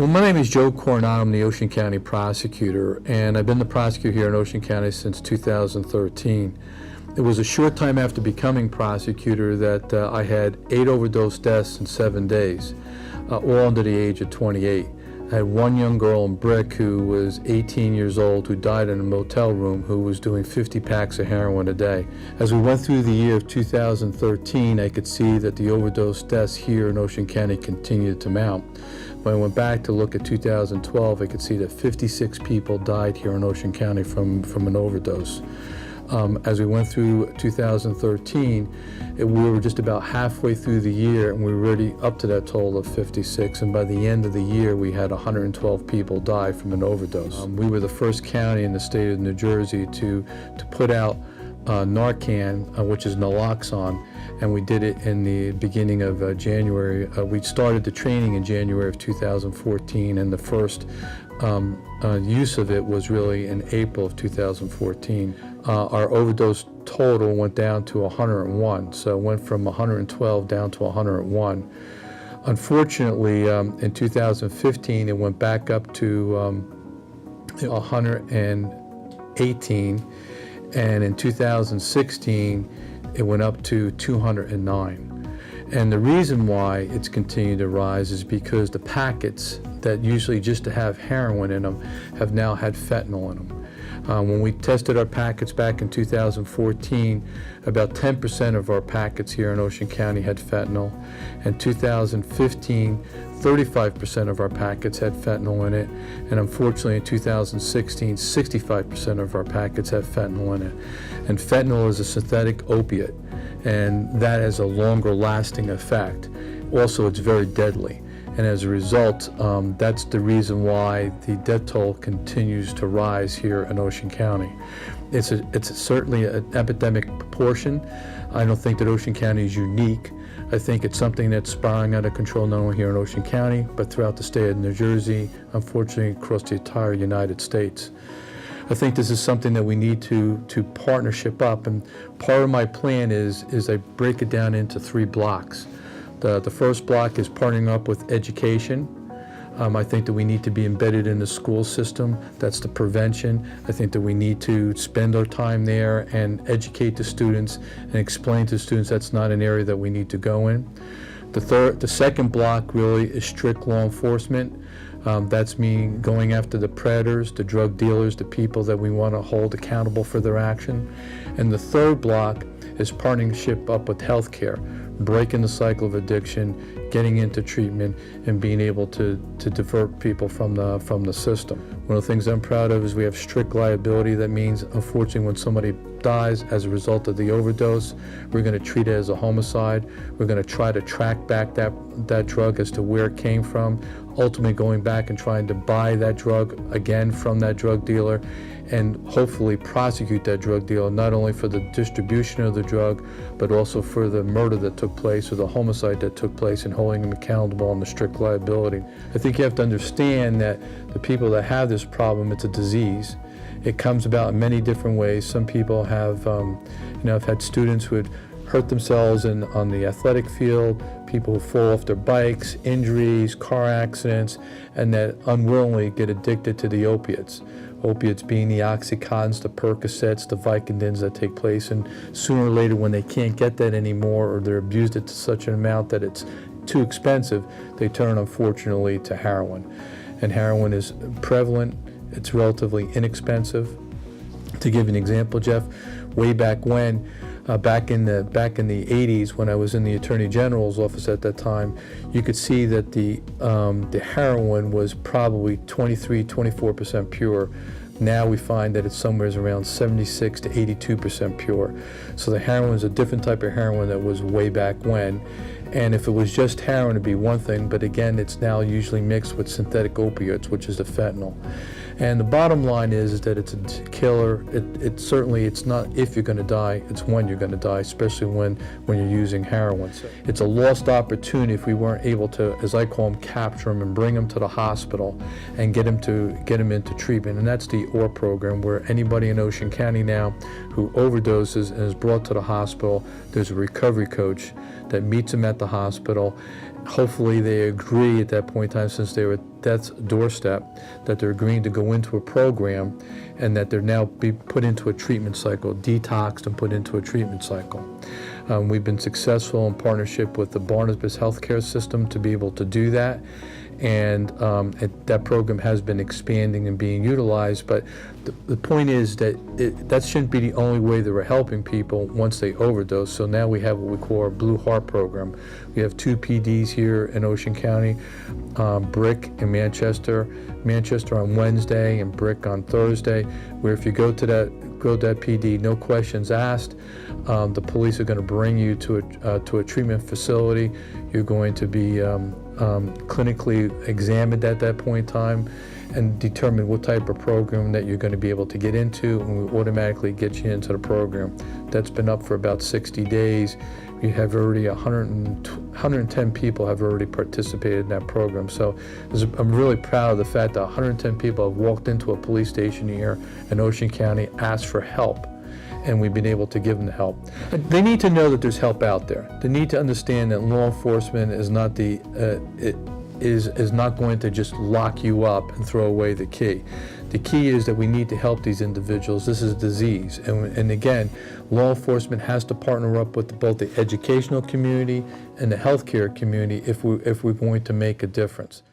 Well, my name is Joe Coronato. I'm the Ocean County Prosecutor, and I've been the prosecutor here in Ocean County since 2013. It was a short time after becoming prosecutor that I had 8 overdose deaths in 7 days, all under the age of 28. I had one young girl in Brick who was 18 years old who died in a motel room who was doing 50 packs of heroin a day. As we went through the year of 2013, I could see that the overdose deaths here in Ocean County continued to mount. When I went back to look at 2012, I could see that 56 people died here in Ocean County from an overdose. As we went through 2013, we were just about halfway through the year, and we were already up to that total of 56, and by the end of the year, we had 112 people die from an overdose. We were the first county in the state of New Jersey to put out Narcan, which is naloxone, and we did it in the beginning of January. We started the training in January of 2014, and the first use of it was really in April of 2014. Our overdose total went down to 101, so it went from 112 down to 101. Unfortunately, in 2015, it went back up to 118, and in 2016, it went up to 209. And the reason why it's continued to rise is because the packets that usually just to have heroin in them have now had fentanyl in them. When we tested our packets back in 2014, about 10% of our packets here in Ocean County had fentanyl. In 2015, 35% of our packets had fentanyl in it, and unfortunately in 2016, 65% of our packets had fentanyl in it. And fentanyl is a synthetic opiate, and that has a longer lasting effect. Also, it's very deadly. And as a result, that's the reason why the death toll continues to rise here in Ocean County. It's certainly an epidemic proportion. I don't think that Ocean County is unique. I think it's something that's spiraling out of control not only here in Ocean County, but throughout the state of New Jersey, unfortunately across the entire United States. I think this is something that we need to partnership up, and part of my plan is I break it down into 3 blocks. The first block is partnering up with education. I think that we need to be embedded in the school system. That's the prevention. I think that we need to spend our time there and educate the students and explain to students that's not an area that we need to go in. The second block really is strict law enforcement. That's me going after the predators, the drug dealers, the people that we want to hold accountable for their action. And the third block is partnership up with healthcare, breaking the cycle of addiction, getting into treatment, and being able to divert people from the system. One of the things I'm proud of is we have strict liability. That means, unfortunately, when somebody dies as a result of the overdose, we're going to treat it as a homicide. We're going to try to track back that drug as to where it came from, ultimately going back and trying to buy that drug again from that drug dealer, and hopefully prosecute that drug dealer not only for the distribution of the drug, but also for the murder that took place or the homicide that took place, and holding them accountable on the strict liability. I think you have to understand that the people that have this problem, it's a disease. It comes about in many different ways. Some people have, I've had students who had hurt themselves on the athletic field, people who fall off their bikes, injuries, car accidents, and that unwillingly get addicted to the opiates. Opiates being the Oxycontins, the Percocets, the Vicodins that take place, and sooner or later when they can't get that anymore or they're abused it to such an amount that it's too expensive, they turn unfortunately to heroin. And heroin is prevalent, it's relatively inexpensive. To give an example, Jeff, way back when, back in the 80s, when I was in the Attorney General's office at that time, you could see that the heroin was probably 23-24% pure. Now we find that it's somewhere around 76 to 82% pure. So the heroin is a different type of heroin that was way back when. And if it was just heroin, it'd be one thing, but again, it's now usually mixed with synthetic opiates, which is the fentanyl. And the bottom line is that it's a killer. It's not if you're going to die, it's when you're going to die, especially when you're using heroin. It's a lost opportunity if we weren't able to, as I call them, capture them and bring them to the hospital and get them into treatment. And that's the OR program, where anybody in Ocean County now who overdoses and is brought to the hospital, there's a recovery coach that meets them at the hospital. Hopefully they agree at that point in time, since they were at death's doorstep, that they're agreeing to go into a program and that they're now be put into a treatment cycle, detoxed and put into a treatment cycle. We've been successful in partnership with the Barnabas healthcare system to be able to do that. And that program has been expanding and being utilized, but the point is that that shouldn't be the only way that we're helping people once they overdose. So now we have what we call our Blue Heart program. We have 2 PDs here in Ocean County, Brick in Manchester on Wednesday and Brick on Thursday, where if you go to that PD, no questions asked, the police are going to bring you to a treatment facility. You're going to be clinically examined at that point in time and determine what type of program that you're going to be able to get into, and we automatically get you into the program. That's been up for about 60 days. We have already 110 people have already participated in that program. So I'm really proud of the fact that 110 people have walked into a police station here in Ocean County, asked for help, and we've been able to give them the help. They need to know that there's help out there. They need to understand that law enforcement is not is not going to just lock you up and throw away the key. The key is that we need to help these individuals. This is a disease, and again, law enforcement has to partner up with both the educational community and the healthcare community if we're going to make a difference.